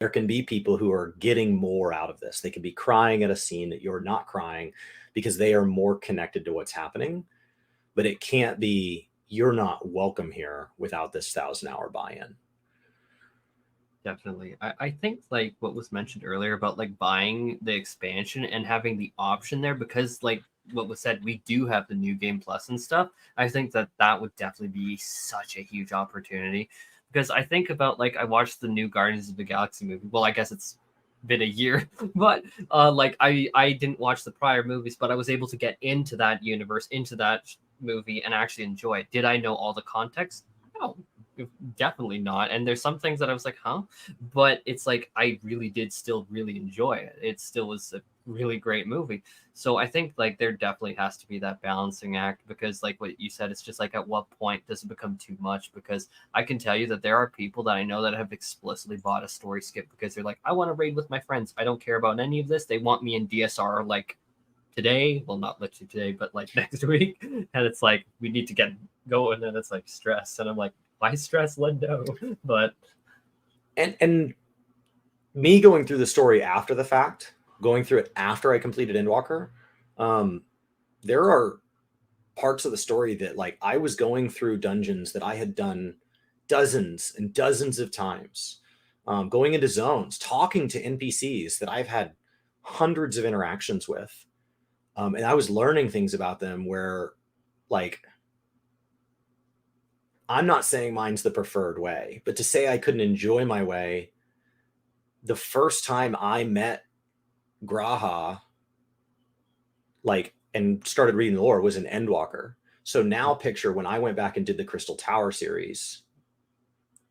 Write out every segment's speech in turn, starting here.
there can be people who are getting more out of this. They can be crying at a scene that you're not crying because they are more connected to what's happening. But it can't be, you're not welcome here without this 1,000-hour buy-in. Definitely. I think like what was mentioned earlier about like buying the expansion and having the option there, because like what was said, we do have the new game plus and stuff. I think that that would definitely be such a huge opportunity, because I think about like I watched the new Guardians of the Galaxy movie. Well, I guess it's been a year, but like I didn't watch the prior movies, but I was able to get into that universe, into that movie, and actually enjoy it. Did I know all the context? No, definitely not. And there's some things that I was like, huh? But it's like I really did still really enjoy it. It still was a really great movie. So I think like there definitely has to be that balancing act, because like what you said, it's just like at what point does it become too much? Because I can tell you that there are people that I know that have explicitly bought a story skip because they're like, I want to raid with my friends. I don't care about any of this. They want me in DSR like today. Well, not literally today, but like next week. And it's like we need to get going, and it's like stress. And I'm like, why stress, Lindo? But and me going through the story after the fact, going through it after I completed Endwalker, there are parts of the story that like I was going through dungeons that I had done dozens and dozens of times, going into zones, talking to NPCs that I've had hundreds of interactions with, and I was learning things about them where like I'm not saying mine's the preferred way, but to say I couldn't enjoy my way, the first time I met Graha, like, and started reading the lore was in Endwalker. So now picture when I went back and did the Crystal Tower series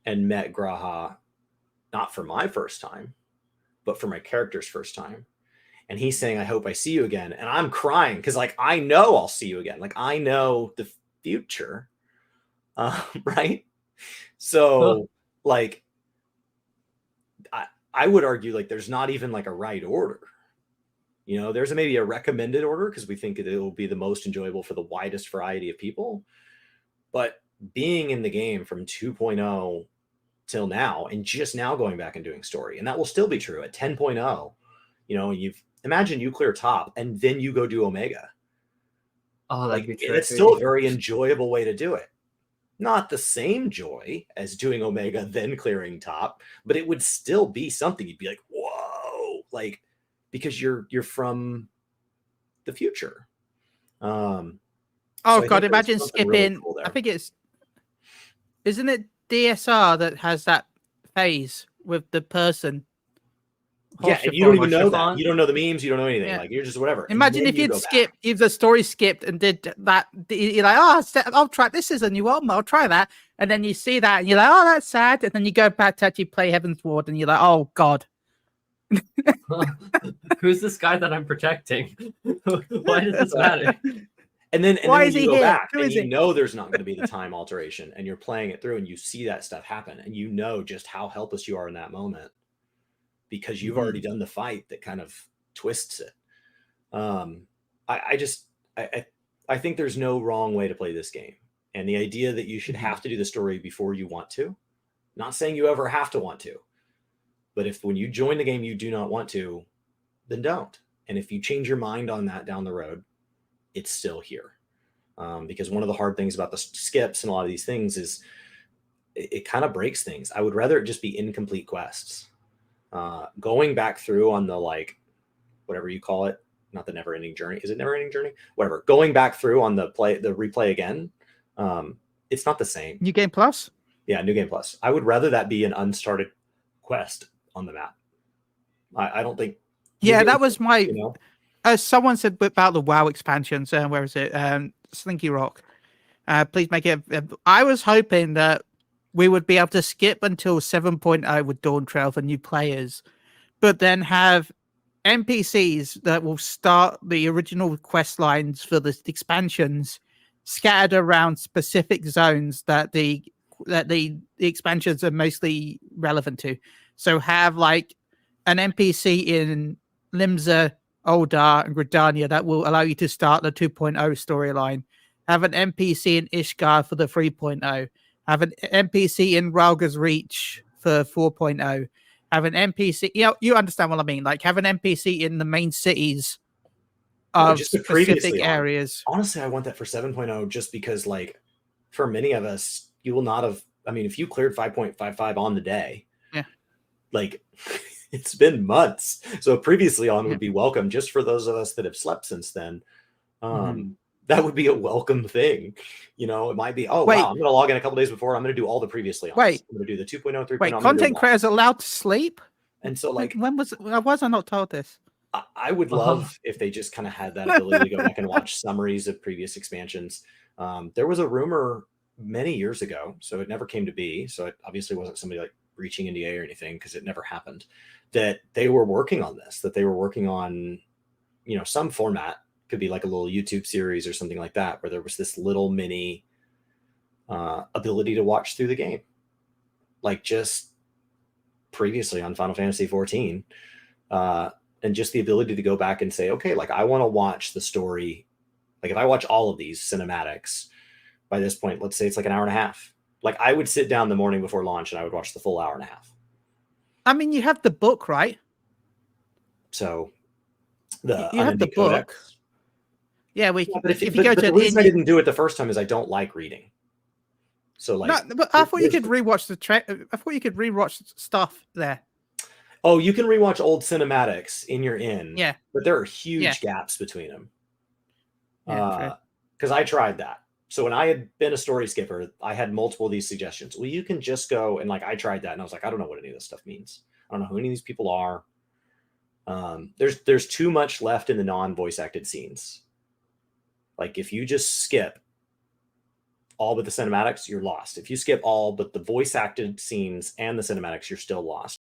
and met Graha, not for my first time, but for my character's first time. And he's saying, I hope I see you again. And I'm crying because like, I know I'll see you again. Like I know the future. Right. So like, I would argue like there's not even like a right order. You know, there's maybe a recommended order because we think it will be the most enjoyable for the widest variety of people. But being in the game from 2.0 till now, and just now going back and doing story, and that will still be true at 10.0, you know, imagine you clear top and then you go do Omega. oh, that'd Like be tricky. it's still a very enjoyable way to do it. Not the same joy as doing Omega then clearing top, but it would still be something you'd be like, whoa, like because you're from the future. Oh so God, imagine something really skipping. cool there. I think isn't it DSR that has that phase with the person? Yeah, and you don't even know that. You don't know the memes. You don't know anything. Yeah. Like you're just whatever. Imagine if you'd skipped, if the story skipped and did that. You're like, oh, I'll try. This is a new one. I'll try that. And then you see that, and you're like, oh, that's sad. And then you go back to actually play Heaven's Ward, and you're like, oh God. Who's this guy that I'm protecting? Why does this matter? And then why when is you he go here? back Who and is you it? know there's not going to be the time alteration, and you're playing it through, and you see that stuff happen, and you know just how helpless you are in that moment because you've already done the fight that kind of twists it. I think there's no wrong way to play this game, and the idea that you should have to do the story before you want to, not saying you ever have to want to, but if when you join the game you do not want to, then don't. And if you change your mind on that down the road, it's still here. Because one of the hard things about the skips and a lot of these things is it kind of breaks things. I would rather it just be incomplete quests. Going back through on the like whatever you call it, not the never ending journey. Is it never ending journey? Whatever. Going back through on the replay again. It's not the same. New Game Plus? Yeah, New Game Plus. I would rather that be an unstarted quest on the map. I don't think. Yeah, that was my. You know? Someone said about the WoW expansions. Where is it? Slinky Rock. Please make it. I was hoping that we would be able to skip until 7.0 with Dawn Trail for new players, but then have NPCs that will start the original quest lines for the expansions scattered around specific zones that the expansions are mostly relevant to. So have like an NPC in Limsa, Oldar, and Gridania that will allow you to start the 2.0 storyline. Have an NPC in Ishgard for the 3.0. Have an NPC in Ralga's Reach for 4.0. have an NPC. You understand what I mean? Like have an NPC in the main cities No, of just the specific previously on. areas. Honestly, I want that for 7.0 just because, like, for many of us, you will not have. I mean, if you cleared 5.55 on the day, Yeah. like it's been months. So previously on Yeah. would be welcome just for those of us that have slept since then. Mhm. That would be a welcome thing. You know, it might be, oh, Wait. wow, I'm going to log in a couple days before. I'm going to do all the previously on. Wait. I'm going to do the 2.0, 3.0. Wait, I'm gonna do content them all. creators allowed to sleep? And so, like, when was I not told this? I would love if they just kind of had that ability to go back and watch summaries of previous expansions. There was a rumor many years ago, so it never came to be. So it obviously wasn't somebody like breaching NDA or anything, because it never happened, that they were working on this, that they were working on, you know, some format. Could be like a little YouTube series or something like that, where there was this little mini ability to watch through the game, like just previously on Final Fantasy 14. And just the ability to go back and say, okay, like I want to watch the story. Like if I watch all of these cinematics by this point, let's say it's like an hour and a half. Like I would sit down the morning before launch and I would watch the full hour and a half. I mean, you have the book, right? So the you have the Unending Codex. book. Yeah, but if you go to the reason I didn't do it the first time is I don't like reading. So like, no, but I thought you could rewatch I thought you could rewatch stuff there. Oh, you can rewatch old cinematics in your inn. Yeah, but there are huge gaps between them. Yeah, because I tried that. So when I had been a story skipper, I had multiple of these suggestions. Well, you can just go and like I tried that, and I was like, I don't know what any of this stuff means. I don't know who any of these people are. There's too much left in the non-voice acted scenes. Like if you just skip all but the cinematics, you're lost. If you skip all but the voice acted scenes and the cinematics, you're still lost.